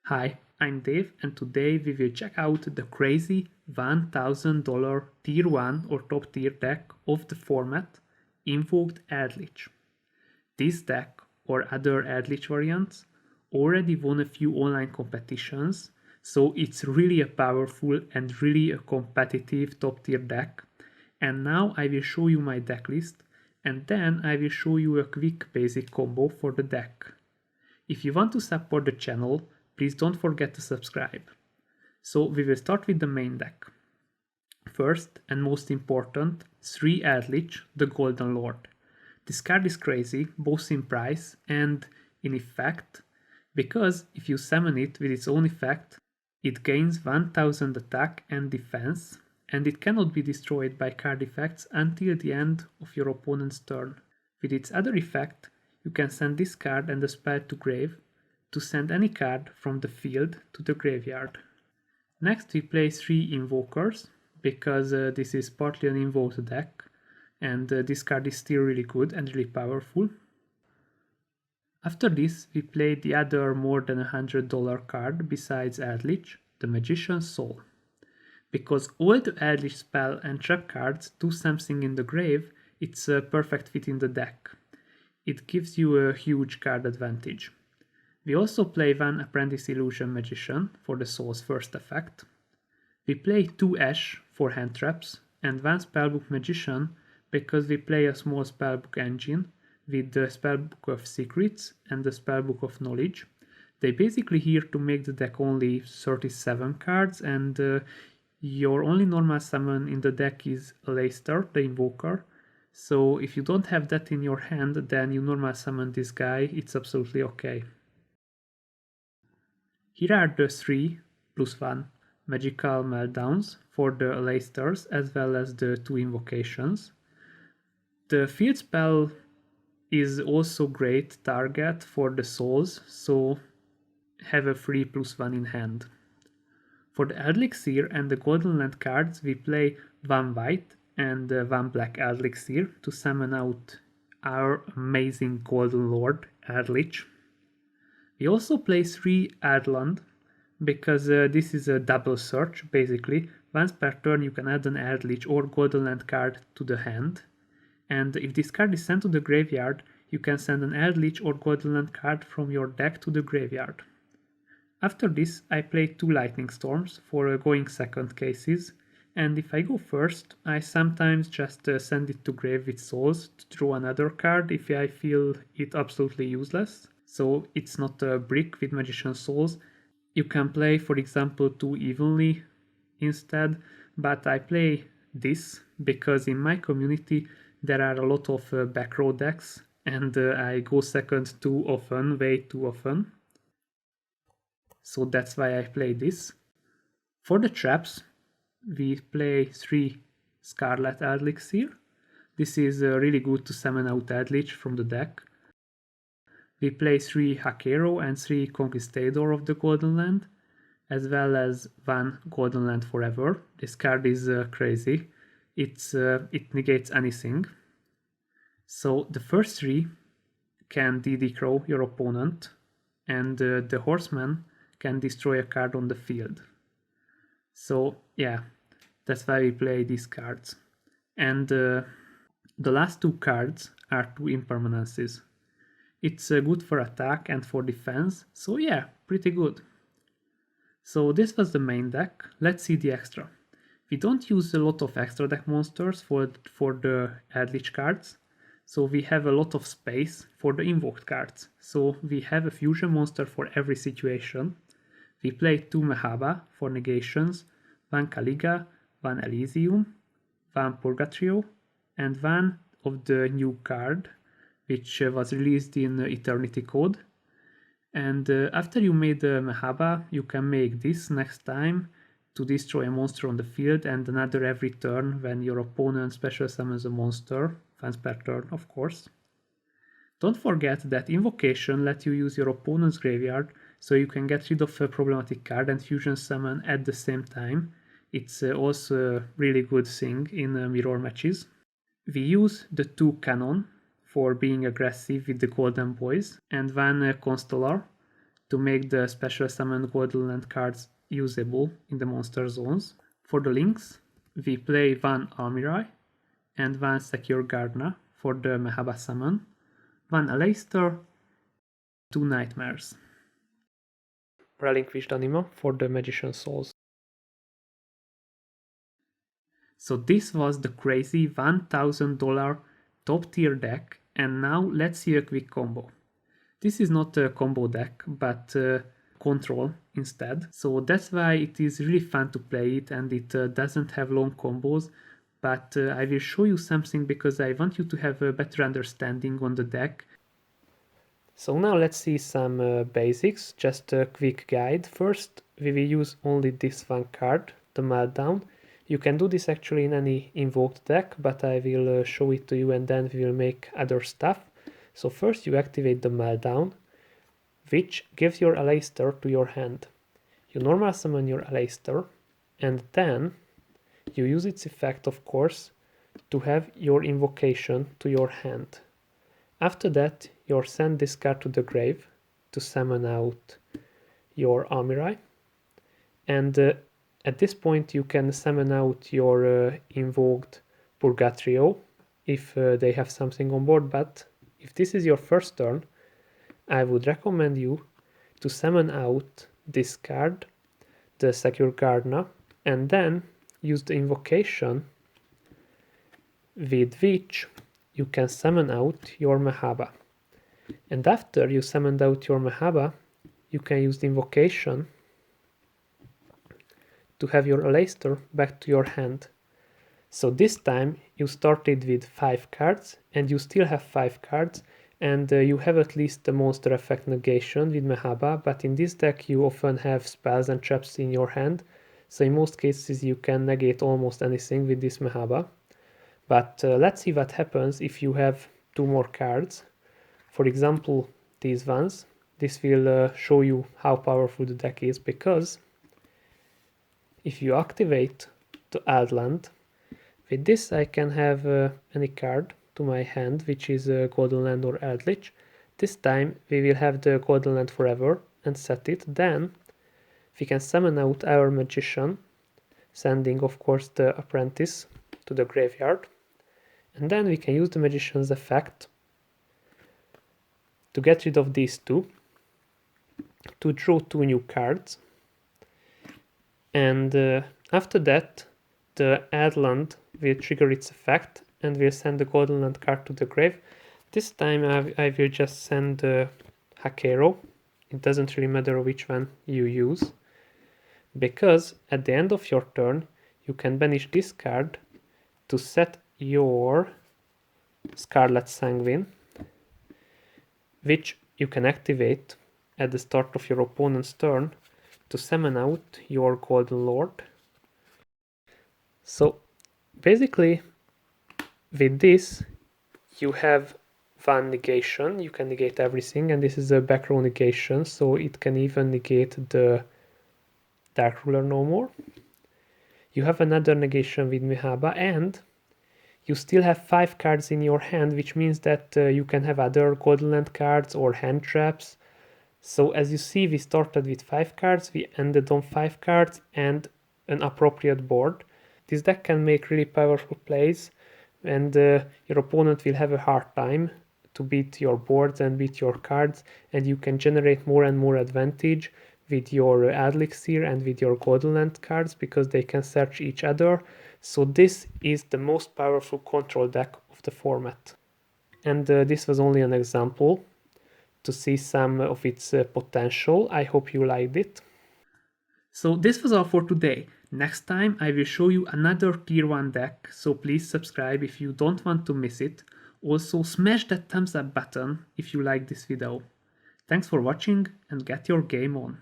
Hi, I'm Dave and today we will check out the crazy $1,000 tier 1 or top tier deck of the format, Invoked Eldlich. This deck, or other Eldlich variants, already won a few online competitions, so it's really a powerful and really a competitive top tier deck. And now I will show you my deck list, and then I will show you a quick basic combo for the deck. If you want to support the channel, please don't forget to subscribe. So we will start with the main deck. First and most important, 3 Eldlich, the Golden Lord. This card is crazy, both in price and in effect, because if you summon it with its own effect, it gains 1000 attack and defense, and it cannot be destroyed by card effects until the end of your opponent's turn. With its other effect, you can send this card and the spell to grave to send any card from the field to the graveyard. Next we play 3 Invokers, because this is partly an invoked deck, and this card is still really good and really powerful. After this we play the other more than $100 card besides Eldlich, the Magician's Soul. Because all the Eldlich spell and trap cards do something in the grave, it's a perfect fit in the deck. It gives you a huge card advantage. We also play 1 Apprentice Illusion Magician for the Soul's first effect. We play 2 Ash for hand traps and 1 Spellbook Magician because we play a small Spellbook engine with the Spellbook of Secrets and the Spellbook of Knowledge. They basically here to make the deck only 37 cards, and your only normal summon in the deck is Leicester, the Invoker. So if you don't have that in your hand, then you normal summon this guy, it's absolutely okay. Here are the 3+1 magical meltdowns for the Leicesters as well as the 2 invocations. The field spell is also great target for the souls, so have a 3+1 in hand. For the Elixir and the Golden Land cards we play 1 white and 1 black Elixir to summon out our amazing Golden Lord Eldlich. We also play 3 Erdland because this is a double search basically. Once per turn you can add an Eldlich or Golden Land card to the hand, and if this card is sent to the graveyard you can send an Eldlich or Golden Land card from your deck to the graveyard. After this I play 2 Lightning Storms for going second cases, and if I go first I sometimes just send it to grave with souls to draw another card if I feel it absolutely useless. So it's not a brick with Magician's Souls. You can play, for example, 2 Evenly instead, but I play this because in my community there are a lot of back row decks, and I go second too often, way too often. So that's why I play this. For the traps, we play 3 Scarlet Elixir. This is really good to summon out Eldlich from the deck. We play 3 Hakero and 3 Conquistador of the Golden Land, as well as 1 Golden Land Forever. This card is crazy. It negates anything. So the first 3 can DD Crow your opponent, and the Horseman can destroy a card on the field. So yeah, that's why we play these cards. And the last 2 cards are 2 impermanences. It's good for attack and for defense, so yeah, pretty good. So this was the main deck. Let's see the extra. We don't use a lot of extra deck monsters for the Eldlich cards, so we have a lot of space for the invoked cards. So we have a fusion monster for every situation. We play 2 Mehaba for negations, 1 Caliga, 1 Elysium, 1 Purgatrio, and 1 of the new card, which was released in Eternity Code. And after you made the Mehaba, you can make this next time to destroy a monster on the field, and another every turn when your opponent special summons a monster, once per turn of course. Don't forget that Invocation lets you use your opponent's graveyard, so you can get rid of a problematic card and fusion summon at the same time. It's also a really good thing in mirror matches. We use the 2 Cannon for being aggressive with the Golden Boys, and 1 Constellar to make the special summoned Golden Land cards usable in the monster zones. For the links, we play 1 Almirai and 1 Secure Gardener for the Mehaba summon, 1 Aleister, 2 Nightmares. Relinquished Anima for the Magician Souls. So this was the crazy $1,000 top tier deck, and now let's see a quick combo. This is not a combo deck, but control instead. So that's why it is really fun to play it, and it doesn't have long combos. But I will show you something because I want you to have a better understanding on the deck. So now let's see some basics, just a quick guide. First, we will use only this one card, the Meltdown. You can do this actually in any invoked deck, but I will show it to you and then we will make other stuff. So first you activate the Meltdown, which gives your Aleister to your hand. You normal summon your Aleister, and then you use its effect, of course, to have your invocation to your hand. After that, you send this card to the grave to summon out your Almirai, and at this point you can summon out your invoked Purgatrio if they have something on board, but if this is your first turn, I would recommend you to summon out this card, the Secure Gardener, and then use the invocation with which you can summon out your Mehaba. And after you summoned out your Mehaba, you can use the invocation to have your Aleister back to your hand. So this time you started with 5 cards and you still have 5 cards, and you have at least the monster effect negation with Mehaba, but in this deck you often have spells and traps in your hand, so in most cases you can negate almost anything with this Mehaba. But let's see what happens if you have 2 more cards. For example, these ones. This will show you how powerful the deck is, because if you activate the Eldland, with this I can have any card to my hand, which is Golden Land or Eldlich. This time we will have the Golden Land forever and set it. Then we can summon out our Magician, sending of course the Apprentice to the graveyard. And then we can use the Magician's effect to get rid of these 2, to draw 2 new cards. And after that, the Eldland will trigger its effect and will send the Golden Land card to the grave. This time I will just send Hakero. It doesn't really matter which one you use, because at the end of your turn you can banish this card to set your Scarlet Sanguine, which you can activate at the start of your opponent's turn to summon out your Golden Lord. So basically with this you have 1 negation, you can negate everything, and this is a back row negation, so it can even negate the Dark Ruler no more. You have another negation with Mehaba, and you still have 5 cards in your hand, which means that you can have other Golden Land cards or hand traps. So as you see, we started with 5 cards, we ended on 5 cards and an appropriate board. This deck can make really powerful plays, and your opponent will have a hard time to beat your boards and beat your cards, and you can generate more and more advantage with your Elixir and with your Golden Land cards, because they can search each other. So this is the most powerful control deck of the format. And this was only an example to see some of its potential. I hope you liked it. So this was all for today. Next time I will show you another tier 1 deck, so please subscribe if you don't want to miss it. Also smash that thumbs up button if you like this video. Thanks for watching and get your game on.